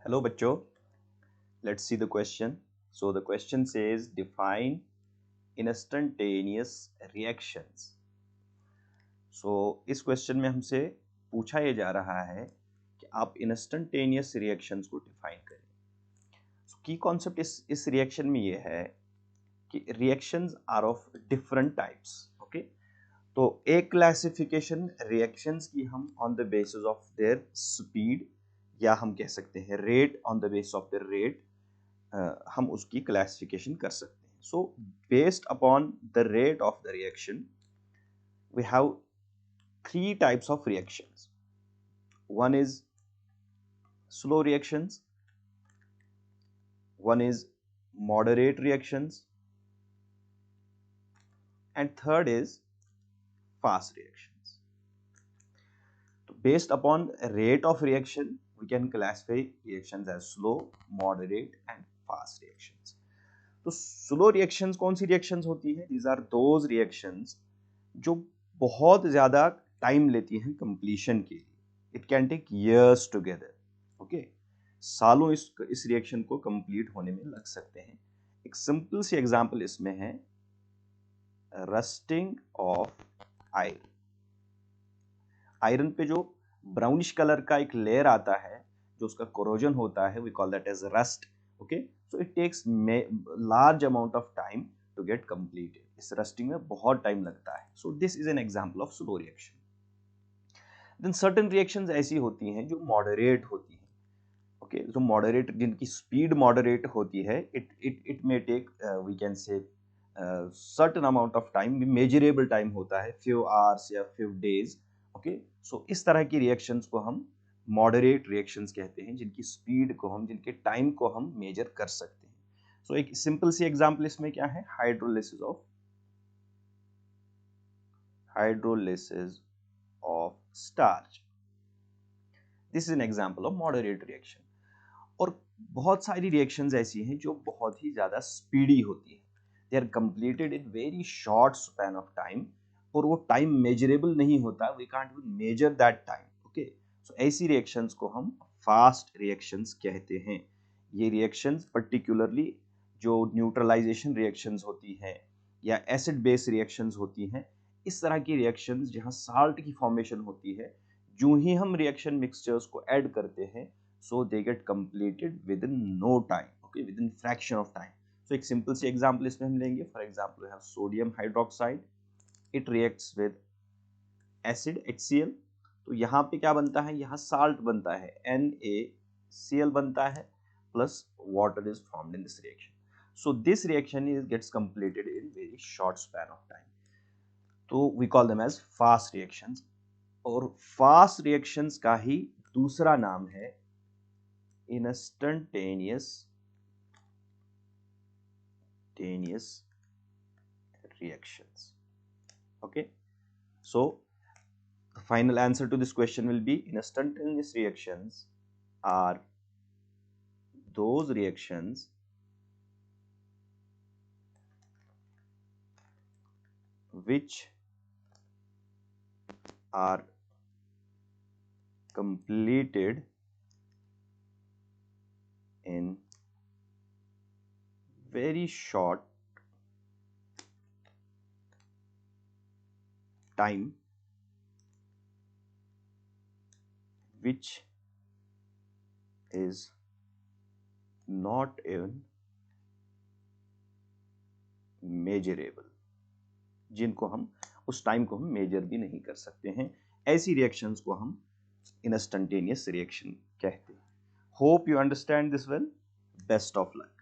Hello बच्चों, let's see the question. So the question says define instantaneous reactions. So इस question में हमसे पूछा ये जा रहा है कि आप instantaneous reactions को डिफाइन करें. So की कॉन्सेप्ट इस रिएक्शन में ये है कि reactions are of different types. Okay? तो एक क्लासिफिकेशन रिएक्शंस की हम on the basis of their speed या हम कह सकते हैं rate, on the basis of the rate हम उसकी क्लासिफिकेशन कर सकते हैं. So based upon the rate of the reaction we have three types of reactions. One is slow reactions, one is moderate reactions and third is fast reactions. So based upon rate of reaction, we can classify reactions as slow, moderate and fast reactions. तो slow reactions कौन सी reactions होती है? These are those reactions जो बहुत ज्यादा time लेती हैं completion के लिए. It can take years together. Okay? सालों इस रिएक्शन को कंप्लीट होने में लग सकते हैं. एक सिंपल सी एग्जांपल इसमें है रस्टिंग ऑफ आयरन. आयरन पे जो ब्राउनिश कलर का एक लेयर आता है जो उसका कोरोजन होता है, we call that as rust. Okay, so it takes large amount of time to get completed. इस रस्टिंग में बहुत टाइम लगता है. So this is an example of slow reaction. Then certain reactions ऐसी होती हैं जो मॉडरेट होती हैं. ओके, जो मॉडरेट, जिनकी स्पीड मॉडरेट होती है, it may take we can say certain amount of time, measurable time होता है, फ्यू आवर्स या फ्यू डेज. ओके, सो इस तरह की रिएक्शंस को हम मॉडरेट रिएक्शंस कहते हैं, जिनकी स्पीड को हम, जिनके टाइम को हम मेजर कर सकते हैं. सो एक सिंपल सी एग्जांपल इसमें क्या है? Hydrolysis of starch. This is an example of moderate reaction. और बहुत सारी रिएक्शंस ऐसी हैं जो बहुत ही ज्यादा स्पीडी होती हैं. They are completed in very short span of time, और वो टाइम मेजरेबल नहीं होता. We can't measure that time. Okay, so ऐसी रिएक्शंस को हम फास्ट रिएक्शंस कहते हैं. ये रिएक्शंस पर्टिकुलरली जो न्यूट्रलाइजेशन रिएक्शंस होती हैं या एसिड बेस रिएक्शंस होती हैं, इस तरह की रिएक्शंस जहां साल्ट की फॉर्मेशन होती है, जो ही हम रिएक्शन मिक्सचर्स को ऐड करते हैं, so they get completed within no time. Okay, within fraction of time. So एक simple सी example इसमें हम लेंगे. For example, we have sodium hydroxide. It reacts with acid HCl. तो यहाँ पे क्या बनता है? यहाँ salt बनता है, NaCl बनता है, plus water is formed in this reaction. So this reaction gets completed in very short span of time. तो we call them as fast reactions. और fast reactions का ही दूसरा नाम है instantaneous reactions. Okay, so the final answer to this question will be instantaneous reactions are those reactions which are completed in very short time, which is not even measurable, जिनको हम उस time को हम major भी नहीं कर सकते हैं. ऐसी रिएक्शंस को हम instantaneous reaction कहते हैं. Hope you understand this well. Best of luck.